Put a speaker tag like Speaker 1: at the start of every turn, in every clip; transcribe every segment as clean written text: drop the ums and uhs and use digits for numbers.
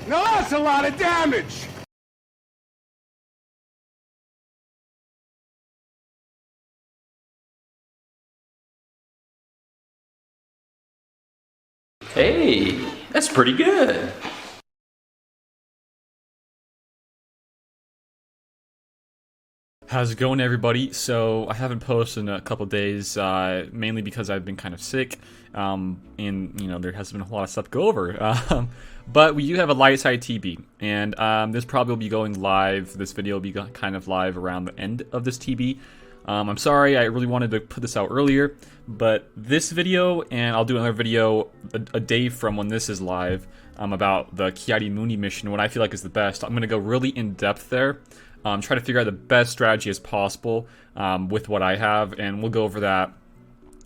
Speaker 1: Now that's a lot of damage!
Speaker 2: Hey, that's pretty good. How's it going, everybody? So I haven't posted in a couple days, mainly because I've been kind of sick, and there hasn't been a lot of stuff to go over. But we do have a light side TB, and this probably will be going live. This video will be kind of live around the end of this TB. I'm sorry, I really wanted to put this out earlier, but this video, and I'll do another video a day from when this is live, about the Kiadi Muni mission, what I feel like is the best. I'm going to go really in depth there. Try to figure out the best strategy as possible with what I have, and we'll go over that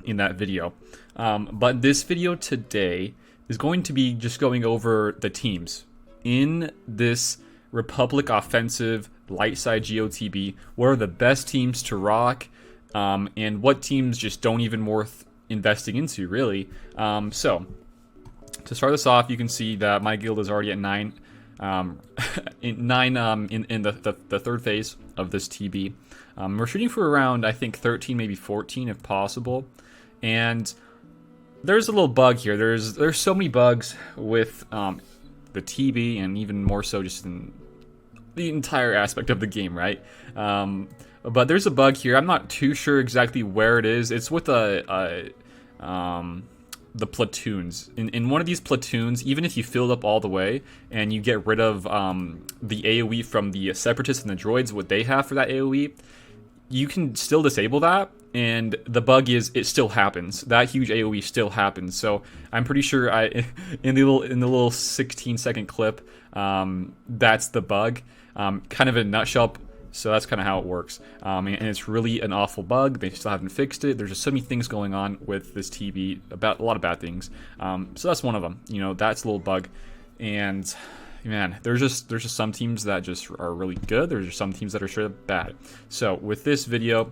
Speaker 2: in that video. But this video today is going to be just going over the teams in this Republic Offensive Light Side GOTB. What are the best teams to rock, and what teams just don't even worth investing into, really. So, to start this off, you can see that my guild is already at 9. In the third phase of this TB. We're shooting for around, I think, 13, maybe 14 if possible. And there's a little bug here. There's so many bugs with the TB, and even more so just in the entire aspect of the game, right? But there's a bug here. I'm not too sure exactly where it is. It's with the platoons. In one of these platoons, even if you filled up all the way and you get rid of the AoE from the separatists and the droids, what they have for that AoE, you can still disable that, and the bug is it still happens. That huge AoE still happens. So I'm pretty sure in the little 16-second clip, that's the bug. Kind of in a nutshell. So that's kind of how it works, and it's really an awful bug. They still haven't fixed it. There's just so many things going on with this TB, about a lot of bad things. So that's one of them. That's a little bug, and man, there's just some teams that just are really good. There's just some teams that are straight up bad. So with this video,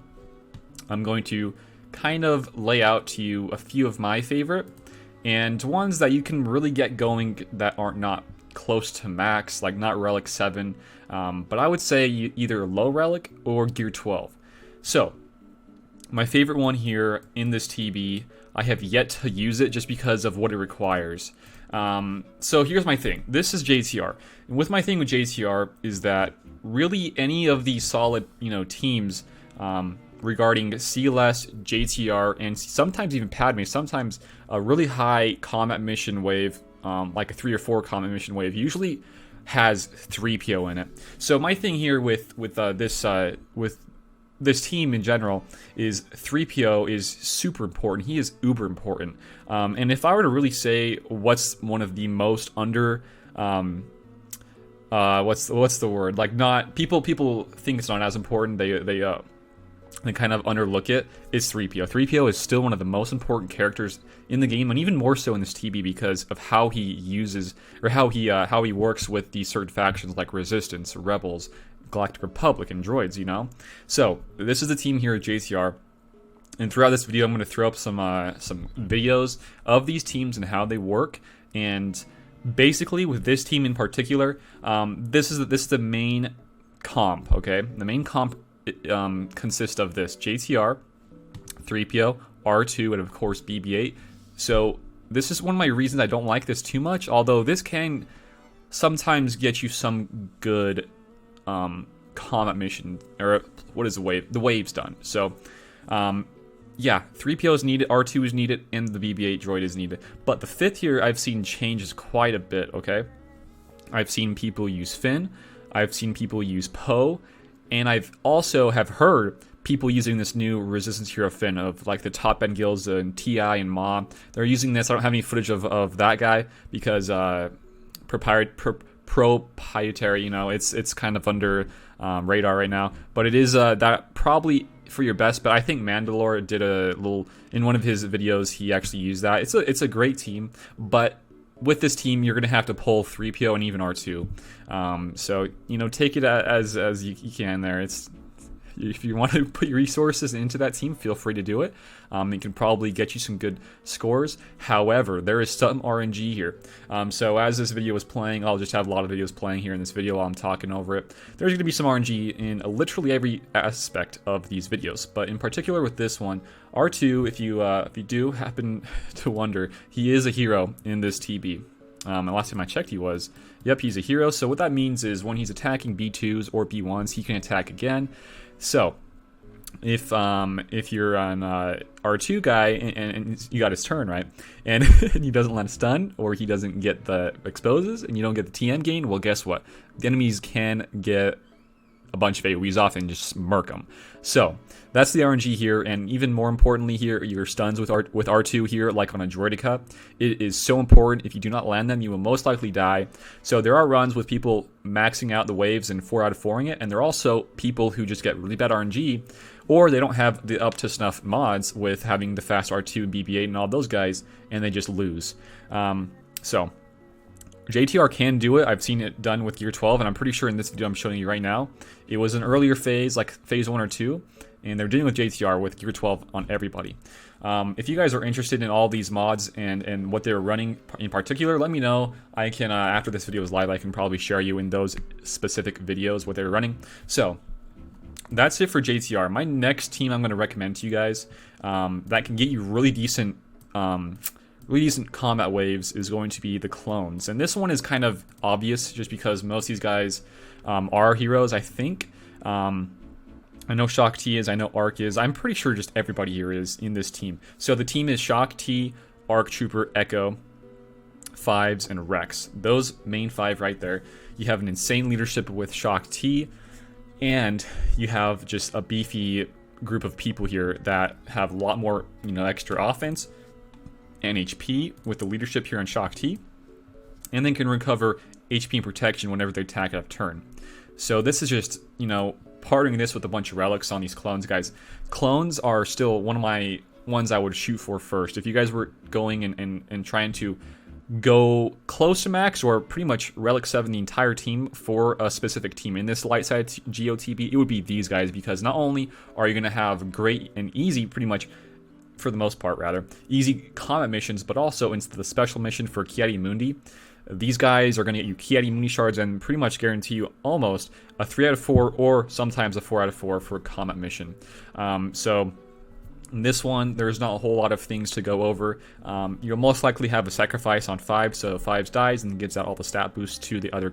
Speaker 2: I'm going to kind of lay out to you a few of my favorite, and ones that you can really get going that aren't not close to max, like not Relic 7, but I would say either low Relic or Gear 12. So, my favorite one here in this TB, I have yet to use it just because of what it requires. So here's my thing. This is JTR. And with my thing with JTR is that really any of these solid, teams regarding CLS, JTR, and sometimes even Padme, sometimes a really high combat mission wave, like a 3 or 4 combat mission wave, usually has 3PO in it. So my thing here with this team in general is 3PO is super important. He is uber important. And if I were to really say what's one of the most under, what's the word? Like, not people think it's not as important. They kind of underlook it. It's 3PO. 3PO is still one of the most important characters in the game, and even more so in this TB because of how he uses, or how he works with these certain factions like Resistance, Rebels, Galactic Republic, and droids. So this is the team here at JTR, and throughout this video, I'm going to throw up some videos of these teams and how they work. And basically, with this team in particular, this is the main comp. Okay, the main comp consists of this: JTR, 3PO, R2, and of course BB-8. So this is one of my reasons I don't like this too much, although this can sometimes get you some good combat mission, or what is the wave? The wave's done. So yeah, 3PO is needed, R2 is needed, and the BB-8 droid is needed. But the 5th here I've seen changes quite a bit, okay? I've seen people use Finn, I've seen people use Poe, and I've also have heard people using this new Resistance hero Finn of like the top end guilds and TI and Ma. They're using this. I don't have any footage of that guy because proprietary, it's kind of under radar right now. But it is that probably for your best. But I think Mandalore did a little in one of his videos. He actually used that. It's a great team, but with this team, you're going to have to pull 3PO and even R2. So, take it as you can there. if you want to put your resources into that team, feel free to do it. It can probably get you some good scores. However, there is some RNG here. So as this video is playing, I'll just have a lot of videos playing here in this video while I'm talking over it. There's going to be some RNG in literally every aspect of these videos, but in particular with this one, R2, if you do happen to wonder, he is a hero in this TB. And last time I checked he was. Yep, he's a hero. So what that means is when he's attacking B2s or B1s, he can attack again. So if you're an R2 guy and you got his turn, right, and he doesn't land a stun or he doesn't get the exposes and you don't get the TM gain, well, guess what? The enemies can get a bunch of AoEs off and just murk them. So that's the RNG here, and even more importantly here, your stuns with R2 here, like on a Droideka. It is so important. If you do not land them, you will most likely die. So there are runs with people maxing out the waves and 4 out of 4ing it, and there are also people who just get really bad RNG, or they don't have the up to snuff mods with having the fast R2 and BB-8 and all those guys, and they just lose. So JTR can do it. I've seen it done with Gear 12, and I'm pretty sure in this video I'm showing you right now, it was an earlier phase, like phase 1 or 2, and they're doing with JTR with Gear 12 on everybody. If you guys are interested in all these mods and what they're running in particular, let me know. I can, after this video is live, I can probably share you in those specific videos what they're running. So that's it for JTR. My next team I'm going to recommend to you guys that can get you really decent combat waves is going to be the clones. And this one is kind of obvious just because most of these guys are heroes, I think. I know Shaak Ti is, I know Arc is. I'm pretty sure just everybody here is in this team. So the team is Shaak Ti, Arc Trooper, Echo, Fives, and Rex. Those main 5 right there. You have an insane leadership with Shaak Ti, and you have just a beefy group of people here that have a lot more, extra offense and HP with the leadership here on Shaak Ti, and then can recover HP and protection whenever they attack out of turn. So this is just, partnering this with a bunch of relics on these clones, guys. Clones are still one of my ones I would shoot for first. If you guys were going and trying to go close to max or pretty much relic 7 the entire team for a specific team in this light side GOTB, it would be these guys, because not only are you going to have great and easy, pretty much for the most part rather, easy combat missions, but also into the special mission for Ki-Adi Mundi. These guys are going to get you Ki-Adi Mundi shards and pretty much guarantee you almost a 3 out of 4 or sometimes a 4 out of 4 for a combat mission. So in this one, there's not a whole lot of things to go over. You'll most likely have a sacrifice on 5, so 5 dies and gives out all the stat boosts to the other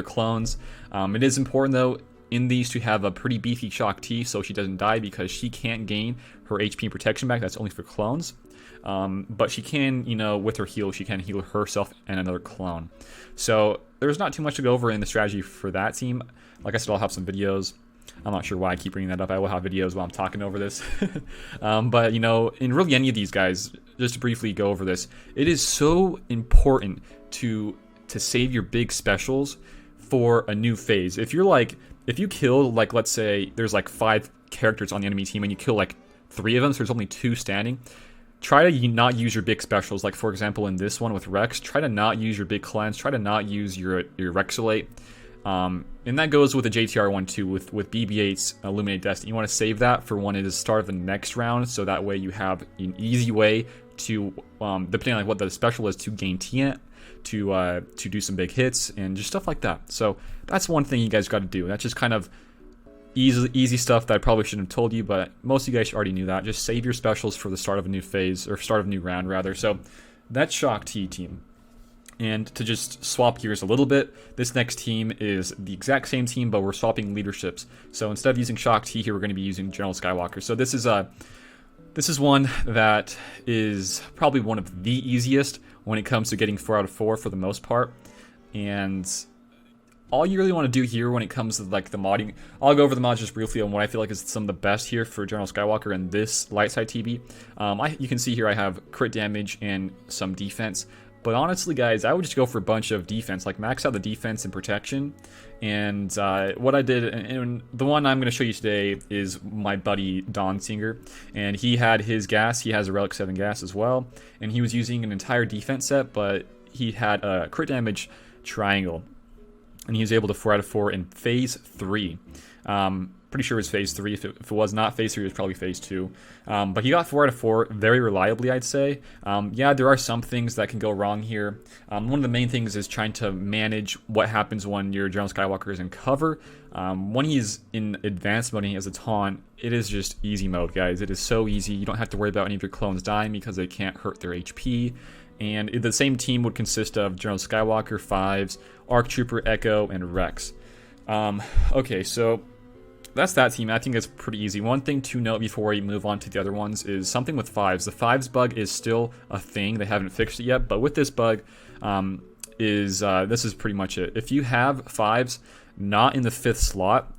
Speaker 2: clones. It is important though in these to have a pretty beefy Shaak Ti so she doesn't die, because she can't gain her HP and protection back. That's only for clones. But she can, with her heal, she can heal herself and another clone. So there's not too much to go over in the strategy for that team. Like I said, I'll have some videos. I'm not sure why I keep bringing that up. I will have videos while I'm talking over this. But, in really any of these guys, just to briefly go over this, it is so important to save your big specials for a new phase. If you kill, let's say there's 5 characters on the enemy team and you kill 3 of them, so there's only 2 standing, try to not use your big specials. Like, for example, in this one with Rex, try to not use your big cleanse, try to not use your Rexolate. And that goes with the JTR one too, with BB-8's Illuminate Destiny. You want to save that for when it is start of the next round, so that way you have an easy way to, depending on what the special is, to gain TNT, to do some big hits, and just stuff like that. So that's one thing you guys got to do. That's just kind of easy stuff that I probably shouldn't have told you, but most of you guys already knew that. Just save your specials for the start of a new phase, or start of a new round rather. So that's Shaak Ti team. And to just swap gears a little bit, this next team is the exact same team, but we're swapping leaderships. So instead of using Shaak Ti here, we're going to be using General Skywalker. So this is one that is probably one of the easiest when it comes to getting 4 out of 4 for the most part. And all you really want to do here when it comes to the modding, I'll go over the mods just briefly on what I feel like is some of the best here for General Skywalker and this light side TB. You can see here I have crit damage and some defense. But honestly, guys, I would just go for a bunch of defense, max out the defense and protection. And what I did, and the one I'm going to show you today is my buddy Don Singer. And he had his gas, he has a Relic 7 gas as well. And he was using an entire defense set, but he had a crit damage triangle. And he was able to 4 out of 4 in phase 3. Pretty sure it was phase 3. If it was not phase 3, it was probably phase 2. But he got 4 out of 4 very reliably, I'd say. Yeah, there are some things that can go wrong here. One of the main things is trying to manage what happens when your General Skywalker is in cover. When he's in advanced mode and he has a taunt, it is just easy mode, guys. It is so easy. You don't have to worry about any of your clones dying because they can't hurt their HP. And the same team would consist of General Skywalker, 5s, ARC Trooper, Echo, and Rex. Okay, so that's that team. I think it's pretty easy. One thing to note before we move on to the other ones is something with 5s. The 5s bug is still a thing. They haven't fixed it yet, but with this bug, this is pretty much it. If you have 5s not in the 5th slot,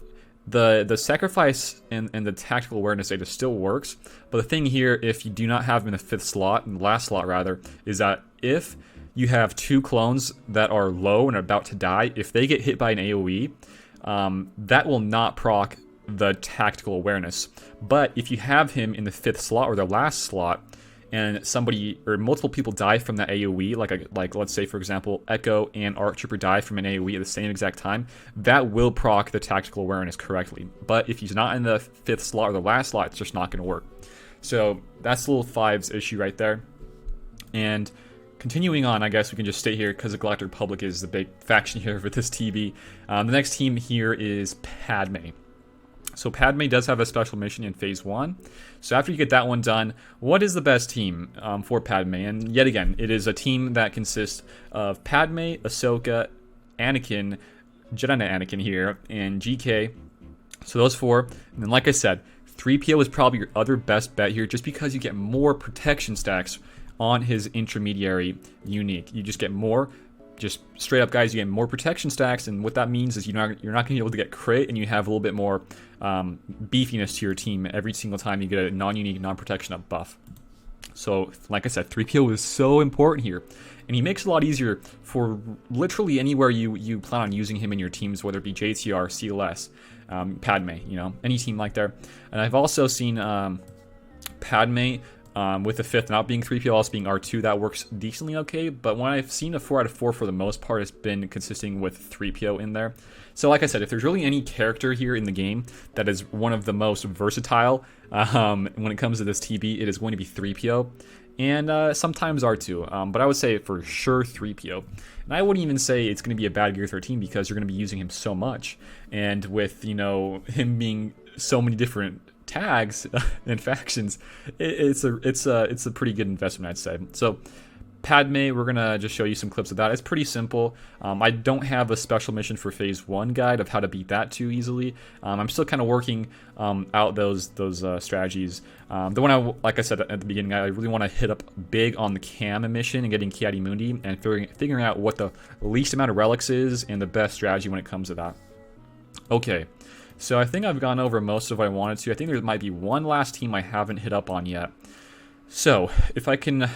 Speaker 2: the sacrifice and the tactical awareness data still works. But the thing here, if you do not have them in the 5th slot, in the last slot rather, is that if you have 2 clones that are low and are about to die, if they get hit by an AoE, that will not proc the tactical awareness. But if you have him in the 5th slot or the last slot, and somebody or multiple people die from that AoE, like let's say for example Echo and ARC Trooper die from an AoE at the same exact time, that will proc the tactical awareness correctly. But if he's not in the 5th slot or the last slot, it's just not going to work. So that's the little 5s issue right there. And continuing on, I guess we can just stay here because the Galactic Republic is the big faction here with this TB. The next team here is Padme. So Padme does have a special mission in phase 1. So after you get that one done, what is the best team for Padme? And yet again, it is a team that consists of Padme, Ahsoka, Anakin, Jedi Knight Anakin here, and GK. So those 4. And then like I said, 3PO is probably your other best bet here just because you get more protection stacks on his intermediary unique. You just get more, just straight up guys, you get more protection stacks, and what that means is you're not going to be able to get crit, and you have a little bit more beefiness to your team every single time you get a non-unique, non-protection up buff. So like I said, 3PO is so important here, and he makes it a lot easier for literally anywhere you plan on using him in your teams, whether it be JTR, CLS, Padme, you know, any team like there. And I've also seen Padme with the 5th not being 3PO, also being R2, that works decently okay. But when I've seen a 4 out of 4 for the most part, it's been consisting with 3PO in there. So like I said, if there's really any character here in the game that is one of the most versatile when it comes to this TB, it is going to be 3PO. And sometimes R2, but I would say for sure 3PO. And I wouldn't even say it's going to be a bad Gear 13 because you're going to be using him so much. And with, you know, him being so many different tags and factions, it's a pretty good investment, I'd say. So Padme, we're gonna just show you some clips of that. It's pretty simple. I don't have a special mission for phase 1 guide of how to beat that too easily. I'm still kind of working out those strategies. The one like I said at the beginning, I really want to hit up big on the cam mission and getting Kiadi Mundi and figuring out what the least amount of relics is and the best strategy when it comes to that. Okay. So I think I've gone over most of what I wanted to. I think there might be one last team I haven't hit up on yet. So if I can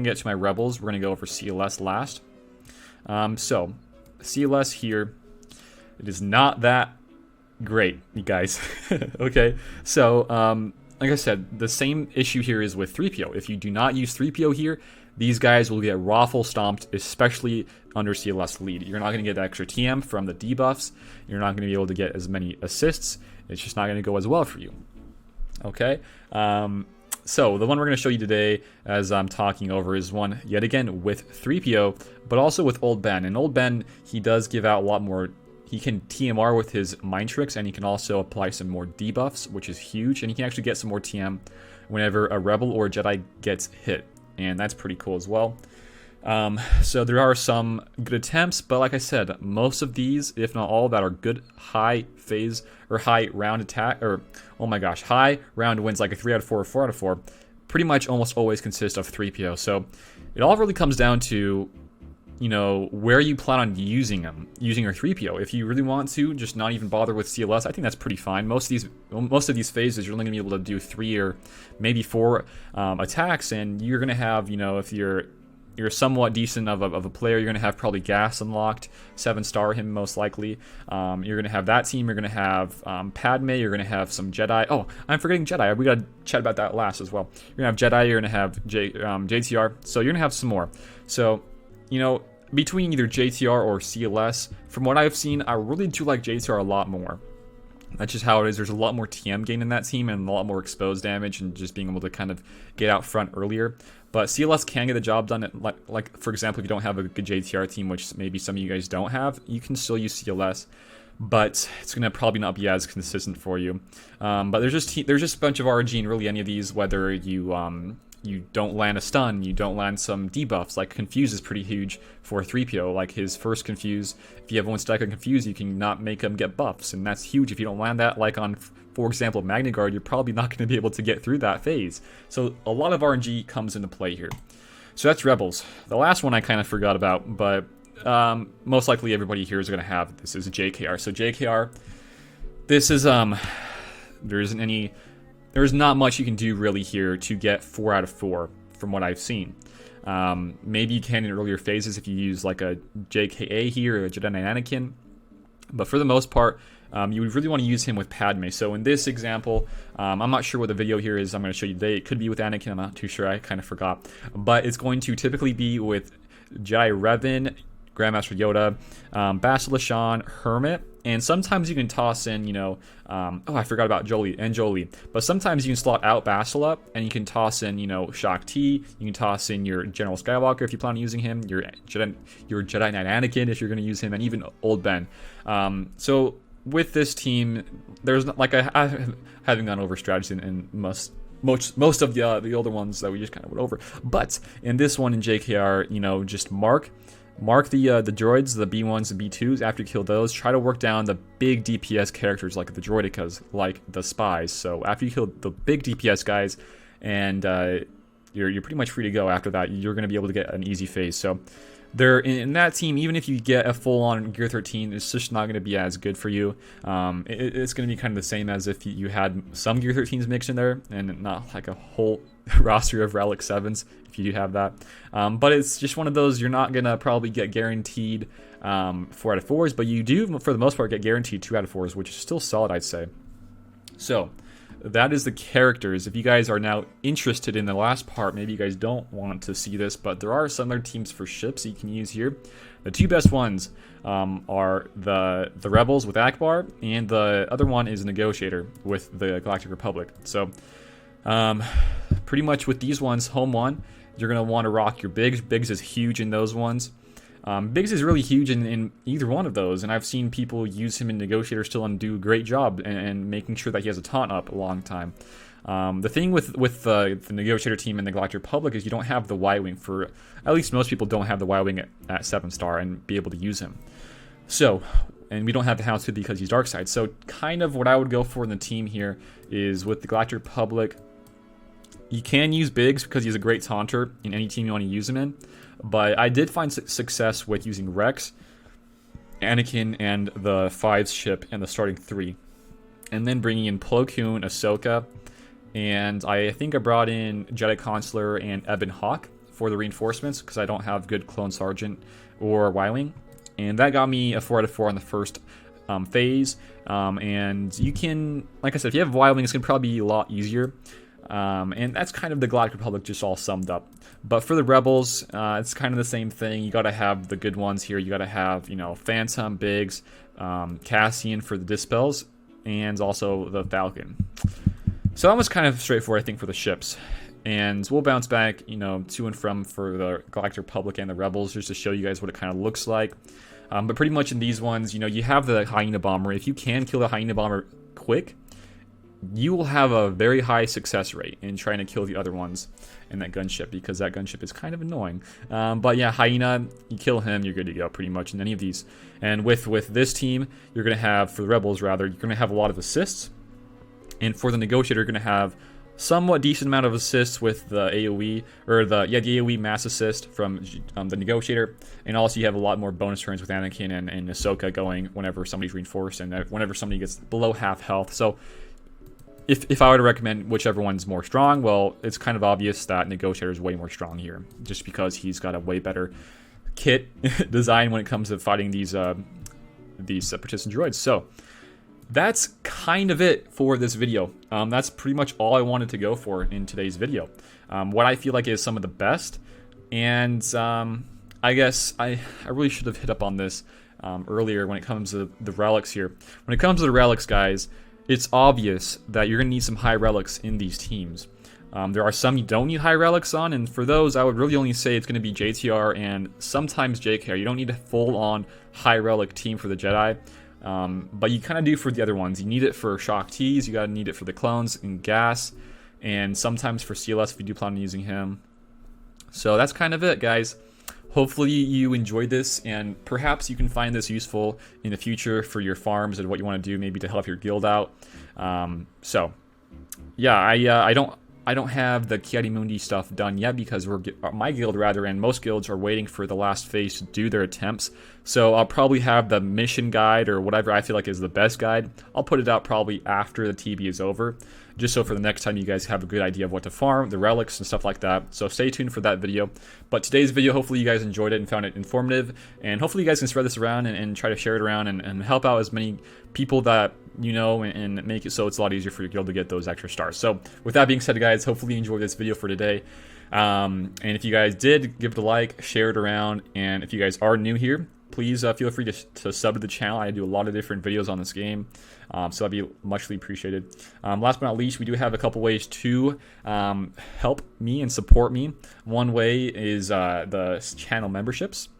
Speaker 2: get to my rebels, we're gonna go over CLS last. So CLS here, it is not that great, you guys. Okay, so like I said, the same issue here is with 3PO. If you do not use 3PO here, these guys will get raffle stomped, especially under CLS lead. You're not going to get extra TM from the debuffs. You're not going to be able to get as many assists. It's just not going to go as well for you. Okay? So the one we're going to show you today as I'm talking over is one, yet again, with 3PO, but also with Old Ben. And Old Ben, he does give out a lot more. He can TMR with his mind tricks, and he can also apply some more debuffs, which is huge. And he can actually get some more TM whenever a Rebel or a Jedi gets hit. And that's pretty cool as well. So there are some good attempts, but like I said, most of these, if not all, that are good high phase or high round attack, or oh my gosh, high round wins like a 3 out of 4 or 4 out of 4, pretty much almost always consist of 3PO. So it all really comes down to, you know, where you plan on using them, using your 3PO. If you really want to, just not even bother with CLS, I think that's pretty fine. Most of these phases, you're only gonna be able to do 3 or maybe 4 attacks, and you're gonna have, you know, if you're somewhat decent of a player, you're going to have probably Gas unlocked, 7-star him most likely. You're going to have that team. You're going to have Padme. You're going to have some Jedi. Oh, I'm forgetting Jedi. We got to chat about that last as well. You're going to have Jedi. You're going to have JTR. So you're going to have some more. So, you know, between either JTR or CLS, from what I've seen, I really do like JTR a lot more. That's just how it is. There's a lot more TM gain in that team and a lot more exposed damage and just being able to kind of get out front earlier. But CLS can get the job done. Like for example, if you don't have a good JTR team, which maybe some of you guys don't have, you can still use CLS. But it's going to probably not be as consistent for you. But there's just a bunch of RNG in really any of these, whether you don't land a stun, you don't land some debuffs. Like Confuse is pretty huge for 3PO. Like his first Confuse, if you have one stack of Confuse, you can not make him get buffs, and that's huge. If you don't land that, like on, for example, Magna Guard, you're probably not going to be able to get through that phase. So a lot of RNG comes into play here. So that's Rebels. The last one I kind of forgot about, but most likely everybody here is going to have. This is JKR. So JKR, this is there's not much you can do really here to get 4 out of 4 from what I've seen. Maybe you can in earlier phases if you use like a JKA here or a Jedi Knight Anakin, but for the most part, you would really want to use him with Padme. So in this example, I'm not sure what the video here is I'm going to show you today. It could be with Anakin, I'm not too sure, I kind of forgot. But it's going to typically be with Jedi Revan, Grandmaster Yoda, Bastila Shan, Hermit, and sometimes you can toss in, I forgot about Jolie. But sometimes you can slot out Bastila, and you can toss in, Shaak Ti, you can toss in your General Skywalker if you plan on using him, your Jedi Knight Anakin if you're going to use him, and even Old Ben. So with this team, there's like I haven't gone over strategy in most of the older ones that we just kind of went over. But in this one in JKR, just mark the droids, the B1s and B2s. After you kill those, try to work down the big DPS characters like the droidicas, like the spies. So after you kill the big DPS guys, and you're pretty much free to go after that, you're going to be able to get an easy phase. So there in that team, even if you get a full-on Gear 13, it's just not going to be as good for you. It's going to be kind of the same as if you had some Gear 13s mixed in there, and not like a whole roster of Relic 7s, if you do have that. But it's just one of those, you're not going to probably get guaranteed 4 out of 4s, but you do, for the most part, get guaranteed 2 out of 4s, which is still solid, I'd say. So that is the characters. If you guys are now interested in the last part, maybe you guys don't want to see this, but there are some other teams for ships that you can use here. The two best ones are the Rebels with Akbar, and the other one is Negotiator with the Galactic Republic. So pretty much with these ones, home one, you're going to want to rock your Biggs. Biggs is huge in those ones. Biggs is really huge in either one of those, and I've seen people use him in Negotiator still and do a great job and making sure that he has a taunt up a long time. The thing with the Negotiator team in the Galactic Republic is you don't have the Y-Wing for, at least most people don't have the Y-Wing at 7-star and be able to use him. So, and we don't have the Houndstooth because he's Dark Side. So kind of what I would go for in the team here is with the Galactic Republic, you can use Biggs because he's a great taunter in any team you want to use him in. But I did find success with using Rex, Anakin, and the 5's ship and the starting 3. And then bringing in Plo Koon, Ahsoka, and I think I brought in Jedi Consular and Ebon Hawk for the reinforcements because I don't have good Clone Sergeant or Y-Wing. And that got me a 4 out of 4 on the first phase. And you can, like I said, if you have Y-Wing, it's going to probably be a lot easier. And that's kind of the Galactic Republic just all summed up. But for the Rebels, it's kind of the same thing. You got to have the good ones here. You got to have, Phantom, Biggs, Cassian for the Dispels, and also the Falcon. So that was kind of straightforward, I think, for the ships. And we'll bounce back, to and from for the Galactic Republic and the Rebels, just to show you guys what it kind of looks like. But pretty much in these ones, you have the Hyena Bomber. If you can kill the Hyena Bomber quick, you will have a very high success rate in trying to kill the other ones in that gunship, because that gunship is kind of annoying. But yeah, Hyena, you kill him, you're good to go pretty much in any of these. And with this team, you're going to have, for the Rebels rather, you're going to have a lot of assists. And for the Negotiator, you're going to have somewhat decent amount of assists with the AoE, or the AoE mass assist from the Negotiator. And also you have a lot more bonus turns with Anakin and Ahsoka going whenever somebody's reinforced and whenever somebody gets below half health. So if I were to recommend whichever one's more strong, well, it's kind of obvious that Negotiator is way more strong here, just because he's got a way better kit design when it comes to fighting these Separatist droids. So that's kind of it for this video. That's pretty much all I wanted to go for in today's video. What I feel like is some of the best, and I guess I really should have hit up on this earlier when it comes to the relics here. When it comes to the relics, guys, it's obvious that you're going to need some high relics in these teams. There are some you don't need high relics on, and for those, I would really only say it's going to be JTR and sometimes JKR. You don't need a full-on high relic team for the Jedi, but you kind of do for the other ones. You need it for Shaak Tis, you got to need it for the clones and gas, and sometimes for CLS if you do plan on using him. So that's kind of it, guys. Hopefully you enjoyed this, and perhaps you can find this useful in the future for your farms and what you want to do, maybe to help your guild out. So, yeah, I don't have the Ki-Adi-Mundi stuff done yet because my guild rather, and most guilds are waiting for the last phase to do their attempts. So I'll probably have the mission guide or whatever I feel like is the best guide. I'll put it out probably after the TB is over, just so for the next time you guys have a good idea of what to farm, the relics and stuff like that. So stay tuned for that video. But today's video, hopefully you guys enjoyed it and found it informative, and hopefully you guys can spread this around and try to share it around and help out as many people that you know, and make it so it's a lot easier for your guild to get those extra stars. So with that being said, guys, hopefully you enjoyed this video for today. And if you guys did, give it a like, share it around, and if you guys are new here, please feel free to sub to the channel. I do a lot of different videos on this game, so that'd be muchly appreciated. Last but not least, we do have a couple ways to help me and support me. One way is the channel memberships,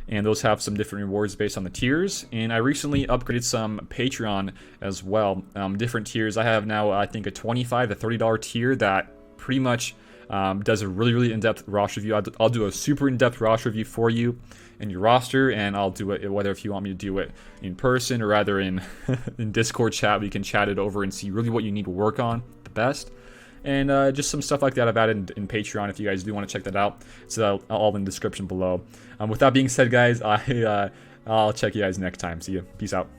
Speaker 2: and those have some different rewards based on the tiers. And I recently upgraded some Patreon as well, different tiers. I have now, I think, a $25 to $30 tier that pretty much does a really in-depth roster review. I'll do a super in-depth roster review for you and your roster, and I'll do it whether if you want me to do it in person or rather in in Discord chat. We can chat it over and see really what you need to work on the best, and just some stuff like that I've added in Patreon if you guys do want to check that out. So all in the description below. With that being said, guys, I'll check you guys next time. See you. Peace out.